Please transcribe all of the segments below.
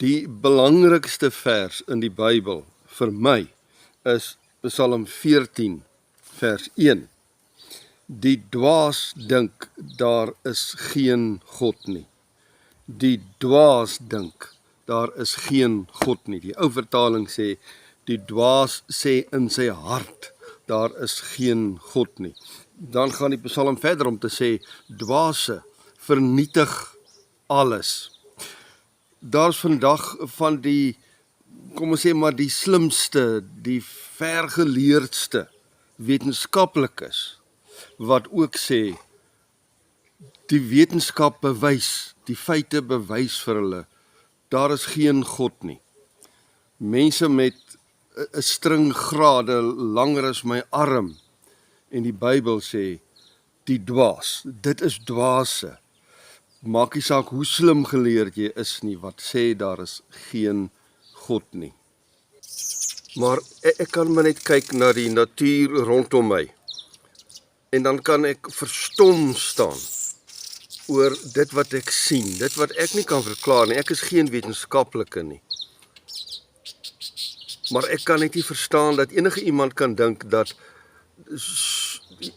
Die belangrikste vers in die Bybel vir my is Psalm 14 vers 1. Die dwaas dink daar is geen God nie. Die dwaas dink daar is geen God nie. Die ou vertaling sê die dwaas sê in sy hart daar is geen God nie. Dan gaan die Psalm verder om te sê dwaase vernietig alles. Daar's vandag van die, kom ons sê maar die slimste, die vergeleerdste wetenskaplikes wat ook sê die wetenskap bewys, die feite bewys vir hulle, daar is geen God nie. Mense met 'n string grade langer as my arm en die Bybel sê die dwaas, dit is dwaase. Maak nie saak hoe slim geleerd jy is nie, wat sê daar is geen God nie. Maar ek kan maar net kyk na die natuur rondom my en dan kan ek verstom staan oor dit wat ek sien, dit wat ek nie kan verklaar nie. Ek is geen wetenskaplike nie. Maar ek kan net nie verstaan dat enige iemand kan dink dat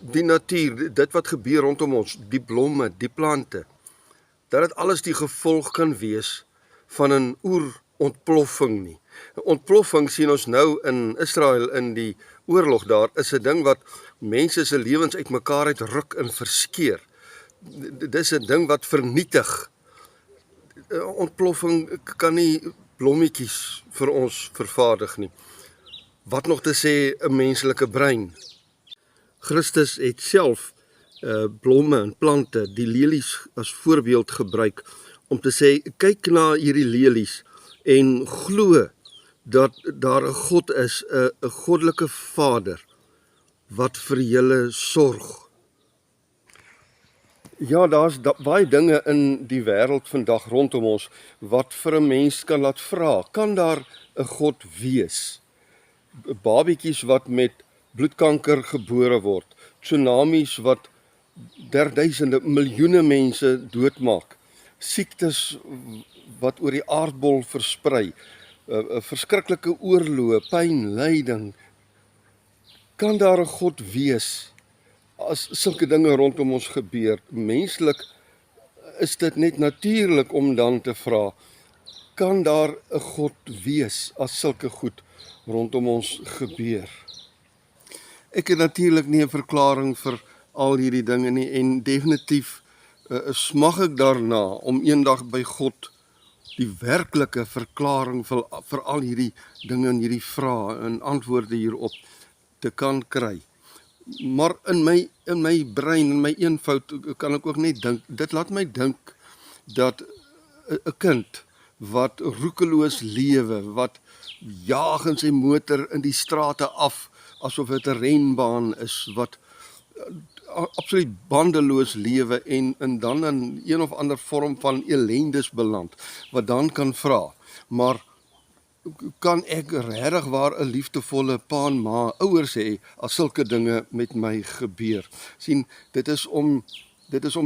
die natuur, dit wat gebeur rondom ons, die blomme, die plante, dat dit alles die gevolg kan wees van 'n oerontploffing nie. 'n Ontploffing sien ons nou in Israel in die oorlog daar, is 'n ding wat mense se lewens uitmekaar uitruk en verskeur. Dis 'n ding wat vernietig. 'n Ontploffing kan nie blommetjies vir ons vervaardig nie. Wat nog te sê 'n menslike brein. Christus het self blomme en plante, die lelies as voorbeeld gebruik om te sê, kyk na hierdie lelies en glo dat daar 'n God is, 'n goddelike Vader wat vir julle sorg. Ja, daar's baie dinge in die wêreld vandag rondom ons wat vir 'n mens kan laat vra, kan daar 'n God wees? Babietjies wat met bloedkanker gebore word, tsunamies wat derduisende, miljoene mense doodmaak, siektes wat oor die aardbol versprei, verskriklike oorloë, pyn, lyding. Kan daar 'n God wees as sulke dinge rondom ons gebeur? Menslik is dit net natuurlik om dan te vra, kan daar 'n God wees as sulke goed rondom ons gebeur? Ek het natuurlik nie 'n verklaring vir al hierdie dinge nie en definitief smag ek daarna om eendag by God die werklike verklaring vir al hierdie dinge en hierdie vrae en antwoorde hierop te kan kry. Maar in my brein, in my eenvoud kan ek ook net dink, dit laat my dink dat 'n kind wat roekeloos lewe, wat jaag in sy motor in die strate af asof dit 'n renbaan is, wat absoluut bandeloos lewe en dan in een of ander vorm van elendes beland, wat dan kan vra, maar kan ek regtig waar 'n liefdevolle pa en ma, ouers hê as sulke dinge met my gebeur? Sien, dit is om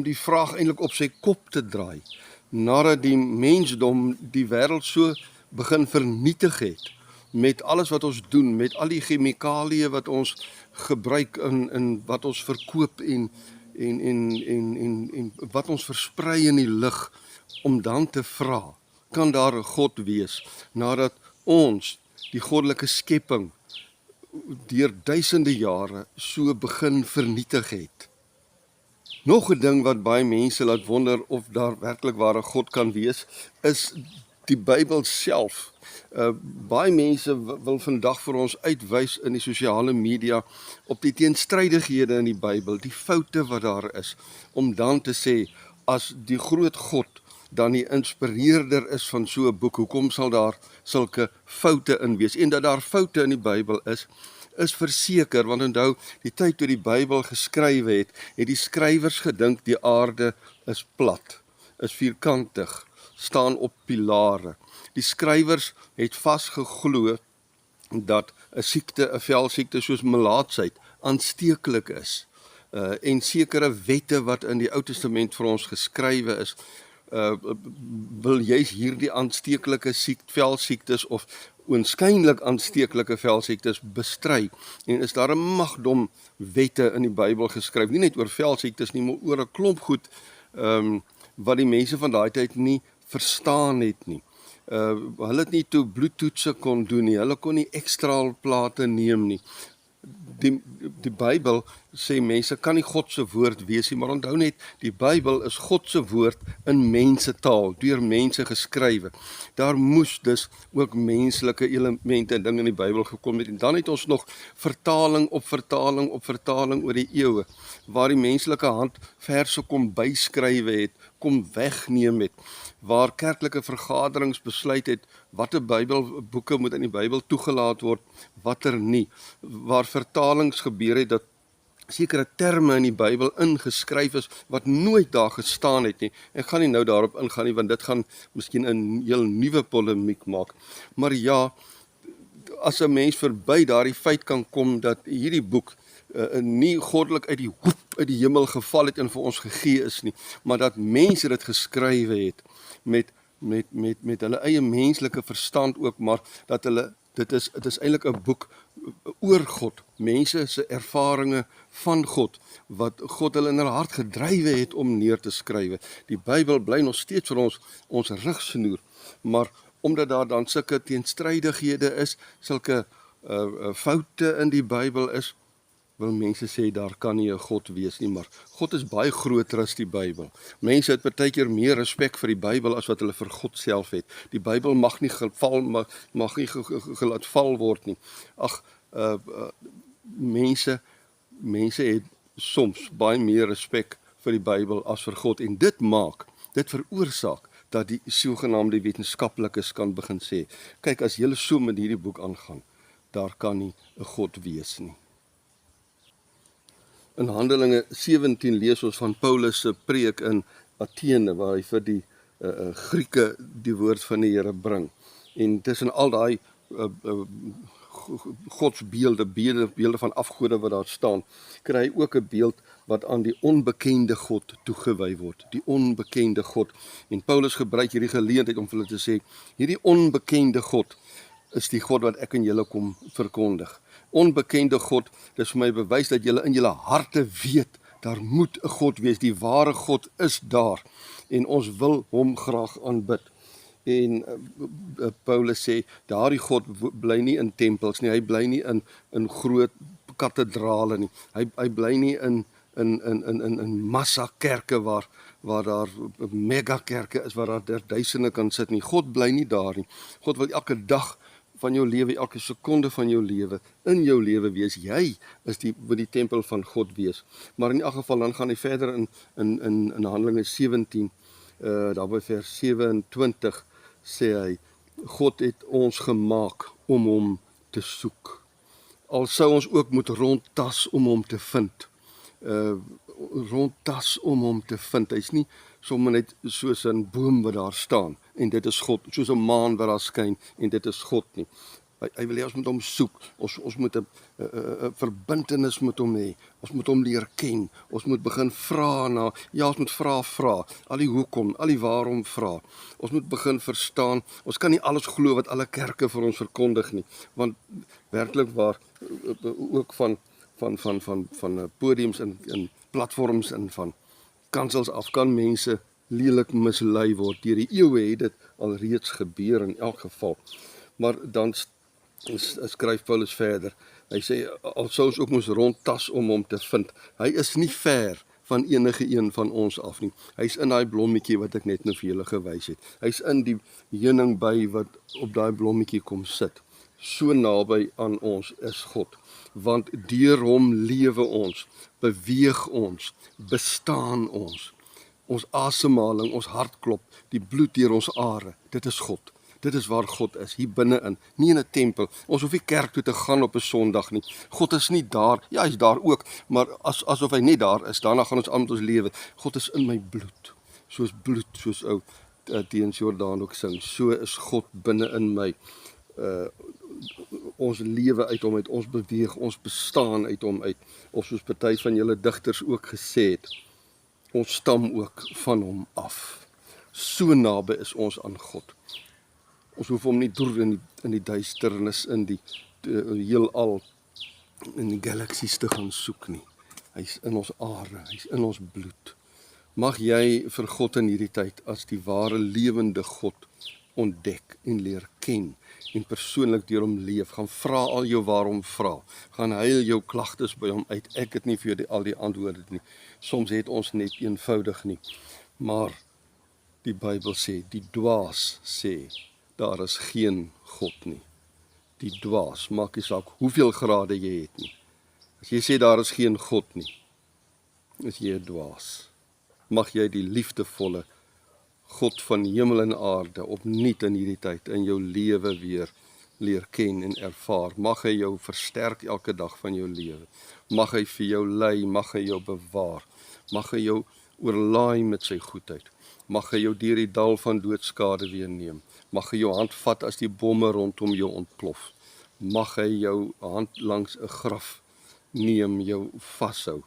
die vraag eintlik op sy kop te draai, nadat die mensdom die wêreld so begin vernietig het, met alles wat ons doen, met al die chemikalieë wat ons gebruik in wat ons verkoop en wat ons versprei in die lug, om dan te vra, kan daar 'n God wees, nadat ons, die goddelike skepping, deur duisende jare so begin vernietig het. Nog 'n ding wat baie mense laat wonder of daar werklik waar 'n God kan wees, is die Bybel self. Baie mense wil vandag vir ons uitwys in die sosiale media op die teenstrydighede in die Bybel, die foute wat daar is, om dan te sê, as die groot God dan die inspireerder is van so 'n boek, hoekom sal daar sulke foute in wees? En dat daar foute in die Bybel is verseker, want onthou, die tyd toe die Bybel geskrywe het die skrywers gedink die aarde is plat, is vierkantig, staan op pilare. Die skrywers het vasgeglo dat 'n siekte, 'n velsiekte soos melaatsheid, aansteeklik is. En sekere wette wat in die Ou Testament vir ons geskrywe is, wil juist hierdie aansteeklike velsiektes of oënskynlik aansteeklike velsiektes bestry. En is daar 'n magdom wette in die Bybel geskryf, nie net oor velsiektes nie, maar oor 'n klomp goed wat die mense van daai tyd nie verstaan het nie. Hulle het nie toe bloedtoetse kon doen nie, hulle kon nie ekstraalplate neem nie. Die Bybel sê mense kan nie God se woord wees nie, maar onthou net, die Bybel is God se woord in mensetaal, deur mense geskrywe. Daar moes dus ook menslike elemente en dinge in die Bybel gekom het, en dan het ons nog vertaling op vertaling op vertaling oor die eeue, waar die menslike hand verse kom byskrywe het, kom wegneem het, waar kerklike vergaderings besluit het, watter Bybelboeke moet in die Bybel toegelaat word, watter nie, waar vertalings gebeur het, dat sekere terme in die Bybel ingeskryf is, wat nooit daar gestaan het nie. Ek gaan nie nou daarop ingaan nie, want dit gaan miskien 'n heel nuwe polemiek maak. Maar ja, as 'n mens verby daardie feit kan kom, dat hierdie boek nie goddelik uit die hemel geval het en vir ons gegee is nie, maar dat mense dit geskrywe het, met hulle eie menslike verstand ook, maar dat hulle, dit is eintlik 'n boek oor God, mense se ervarings van God, wat God hulle in hulle hart gedrywe het om neer te skrywe. Die Bybel bly nog steeds vir ons rigsnoer, maar omdat daar dan sulke teenstrydighede is, sulke foute in die Bybel is, wil mense sê daar kan nie 'n God wees nie, maar God is baie groter as die Bybel. Mense het partykeer meer respek vir die Bybel as wat hulle vir God self het. Die Bybel mag nie gelaat val word nie. Ag, mense het soms baie meer respek vir die Bybel as vir God, en dit veroorsaak dat die sogenaamde wetenskaplikes kan begin sê, kyk, as julle so met hierdie boek aangaan, daar kan nie 'n God wees nie. In Handelinge 17 lees ons van Paulus se preek in Athene, waar hy vir die Grieke die woord van die Here bring. En tussen al daai godsbeelde, beelde van afgode wat daar staan, kry hy ook 'n beeld wat aan die onbekende God toegewy word, die onbekende God. En Paulus gebruik hierdie geleentheid om vir hulle te sê, hierdie onbekende God is die God wat ek en julle kom verkondig. Onbekende God, dis vir my bewys dat julle in julle harte weet, daar moet 'n God wees, die ware God is daar, en ons wil hom graag aanbid. En Paulus sê, daardie God bly nie in tempels nie, hy bly nie in groot kathedrale nie, hy bly nie in massa kerke waar daar mega kerke is, waar daar duisende kan sit nie. God bly nie daar nie. God wil elke dag van jou lewe, elke sekonde van jou lewe, in jou lewe wees. Jy wil die tempel van God wees. Maar in elk geval, dan gaan hy verder in Handelinge 17, daar by vers 27, sê hy, God het ons gemaak om hom te soek. Al sou ons ook moet rondtas om hom te vind. Rondtas om hom te vind. Hy's nie sommer net soos 'n boom wat daar staan, en dit is God, soos 'n maan wat daar skyn, en dit is God nie. Hy wil hê ons moet hom soek, ons moet 'n verbintenis met hom hê, ons moet hom leer ken, ons moet begin vra na, ons moet vra, al die hoekom, al die waarom vra, ons moet begin verstaan, ons kan nie alles glo wat alle kerke vir ons verkondig nie, want werklik waar, ook van podiums en platforms en van kansels af kan mense lelik mislei word. Deur die eeue het dit al reeds gebeur in elk geval. Maar dan skryf Paulus verder. Hy sê, al sou ons ook moes rondtas om hom te vind. Hy is nie ver van enige een van ons af nie. Hy's in daai blommetjie wat ek net nou vir julle gewys het. Hy's in die heuning by wat op daai blommetjie kom sit. So naby aan ons is God. Want deur hom lewe ons, beweeg ons, bestaan ons. Ons asemhaling, ons hartklop, die bloed deur ons are, dit is God. Dit is waar God is, hier binne-in, nie in 'n tempel. Ons hoef nie kerk toe te gaan op 'n Sondag nie. God is nie daar, ja, hy is daar ook, maar asof hy nie daar is, daarna gaan ons aan met ons lewe. God is in my bloed, soos ou Teens Jordaan ook sing. So is God binne-in my. Ons lewe uit hom uit, ons beweeg, ons bestaan uit hom uit, of soos party van julle digters ook gesê het, ons stam ook van hom af. So naby is ons aan God. Ons hoef hom nie deur in die duisternis, in die heelal, in die galaksies te gaan soek nie. Hy's in ons are, hy's in ons bloed. Mag jy vir God in hierdie tyd as die ware lewende God ontdek en leer ken en persoonlik deur hom leef. Gaan vra al jou waarom vra. Gaan huil jou klagtes by hom uit. Ek het nie vir jou al die antwoorde nie. Soms het ons net eenvoudig nie. Maar die Bybel sê, die dwaas sê, daar is geen God nie. Die dwaas, maak nie saak hoeveel grade jy het nie. As jy sê daar is geen God nie, is jy 'n dwaas. Mag jy die liefdevolle God van hemel en aarde opnuut in hierdie tyd in jou lewe weer leer ken en ervaar. Mag hy jou versterk elke dag van jou lewe. Mag hy vir jou lei, mag hy jou bewaar. Mag hy jou oorlaai met sy goedheid. Mag hy jou deur die dal van doodskade weer neem. Mag hy jou hand vat as die bomme rondom jou ontplof. Mag hy jou hand langs 'n graf neem, jou vashou.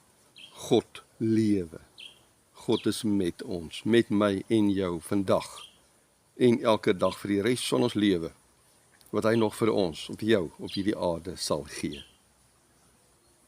God lewe. God is met ons, met my en jou vandag en elke dag vir die res van ons lewe, wat hy nog vir ons, op jou, op hierdie aarde sal gee.